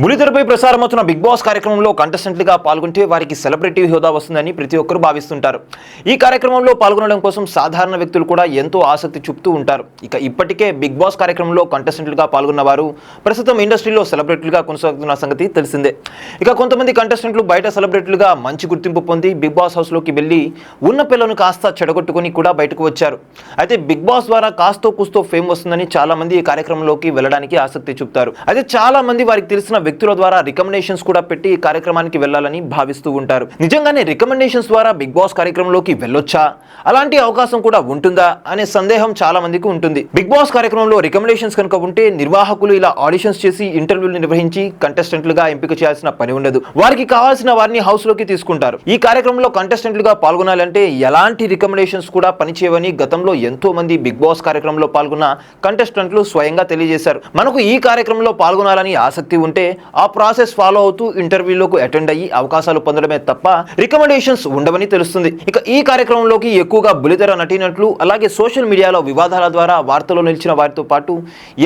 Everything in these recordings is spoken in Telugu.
బుల్లితెరపై ప్రసారమవుతున్న బిగ్ బాస్ కార్యక్రమంలో కంటెస్టెంట్లుగా పాల్గొంటే వారికి సెలబ్రిటీ హోదా వస్తుందని ప్రతి ఒక్కరు భావిస్తుంటారు. ఈ కార్యక్రమంలో పాల్గొనడం కోసం సాధారణ వ్యక్తులు కూడా ఎంతో ఆసక్తి చూపుతూ ఉంటారు. ఇప్పటికే బిగ్ బాస్ కార్యక్రమంలో కంటెస్టెంట్లుగా పాల్గొన్న వారు ప్రస్తుతం ఇండస్ట్రీలో సెలబ్రిటీలుగా కొనసాగుతున్న సంగతి తెలిసిందే. కొంతమంది కంటెస్టెంట్లు బయట సెలబ్రిటీలుగా మంచి గుర్తింపు పొంది బిగ్ బాస్ హౌస్లోకి వెళ్లి ఉన్న పిల్లను కాస్త చెడగొట్టుకుని కూడా బయటకు వచ్చారు. అయితే బిగ్ బాస్ ద్వారా కాస్తో కూస్తో ఫేమ్ వస్తుందని చాలా మంది ఈ కార్యక్రమంలోకి వెళ్ళడానికి ఆసక్తి చూపుతారు. అయితే చాలా మంది వారికి తెలిసిన వ్యక్తుల ద్వారా రికమెండేషన్స్ కూడా పెట్టి ఈ కార్యక్రమానికి వెళ్ళాలని భావిస్తూ ఉంటారు. నిజంగానే రికమెండేషన్స్ ద్వారా బిగ్ బాస్ కార్యక్రమంలోకి వెళ్ళొచ్చా, అలాంటి అవకాశం కూడా ఉంటుందా అనే సందేహం చాలా మందికి ఉంటుంది. బిగ్ బాస్ కార్యక్రమంలో రికమెండేషన్స్ కనుక ఉంటే నిర్వాహకులు ఇలా ఆడిషన్స్ చేసి ఇంటర్వ్యూలు నిర్వహించి కంటెస్టెంట్లుగా ఎంపిక చేయాల్సిన పని ఉండదు. వారికి కావాల్సిన వారిని హౌస్ లోకి తీసుకుంటారు. ఈ కార్యక్రమంలో కంటెస్టెంట్లుగా పాల్గొనాలంటే ఎలాంటి రికమెండేషన్స్ కూడా పనిచేయవని గతంలో ఎంతో మంది బిగ్ బాస్ కార్యక్రమంలో పాల్గొన్న కంటెస్టెంట్లు స్వయంగా తెలియజేశారు. మనకు ఈ కార్యక్రమంలో పాల్గొనాలని ఆసక్తి ఉంటే ఆ ప్రాసెస్ ఫాలో అవుతూ ఇంటర్వ్యూలకు అటెండ్ అయ్యి అవకాశాలు పొందడమే తప్ప రికమెండేషన్స్ ఉండవని తెలుస్తుంది. ఈ కార్యక్రమంలోకి ఎక్కువగా బుల్లితెర నటినట్లు అలాగే సోషల్ మీడియాలో వివాదాల ద్వారా వార్తల్లో నిలిచిన వారితో పాటు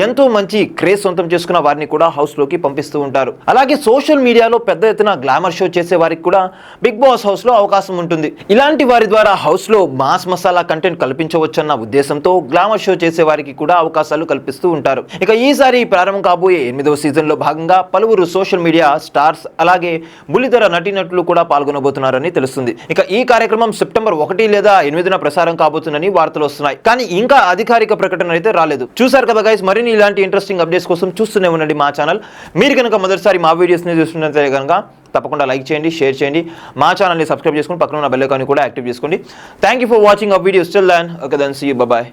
ఎంతో మంచి క్రేజ్ సొంతం చేసుకున్న వారిని కూడా హౌస్ లోకి పంపిస్తూ ఉంటారు. అలాగే సోషల్ మీడియాలో పెద్ద ఎత్తున గ్లామర్ షో చేసే వారికి కూడా బిగ్ బాస్ హౌస్ లో అవకాశం ఉంటుంది. ఇలాంటి వారి ద్వారా హౌస్ లో మాస్ మసాలా కంటెంట్ కల్పించవచ్చన్న ఉద్దేశంతో గ్లామర్ షో చేసే వారికి కూడా అవకాశాలు కల్పిస్తూ ఉంటారు. ఈసారి ప్రారంభం కాబోయే 8వ సీజన్ లో భాగంగా పలువురు సోషల్ మీడియా స్టార్స్ అలాగే బుల్లితెర నటినట్లు కూడా పాల్గొనబోతున్నారని తెలుస్తుంది. ఈ కార్యక్రమం సెప్టెంబర్ 1 లేదా 8న ప్రసారం కాబోతుందని వార్తలు వస్తున్నాయి. కానీ ఇంకా అధికారిక ప్రకటన అయితే రాలేదు. చూసారు కదా గైస్, మరిన్ని ఇలాంటి ఇంట్రెస్టింగ్ అప్డేట్స్ కోసం చూస్తూనే ఉండండి మా ఛానల్. మీరు కనుక మొదటిసారి మా వీడియోస్ని చూస్తున్నట్లయితే కనుక తప్పకుండా లైక్ చేయండి, షేర్ చేయండి, మా ఛానల్ని సబ్స్క్రైబ్ చేసుకుని పక్కన ఉన్న బెల్ ఐకాన్ కూడా యాక్టివ్ చేసుకోండి. Thank you for watching our videos. Till then, okay then, see you, bye by.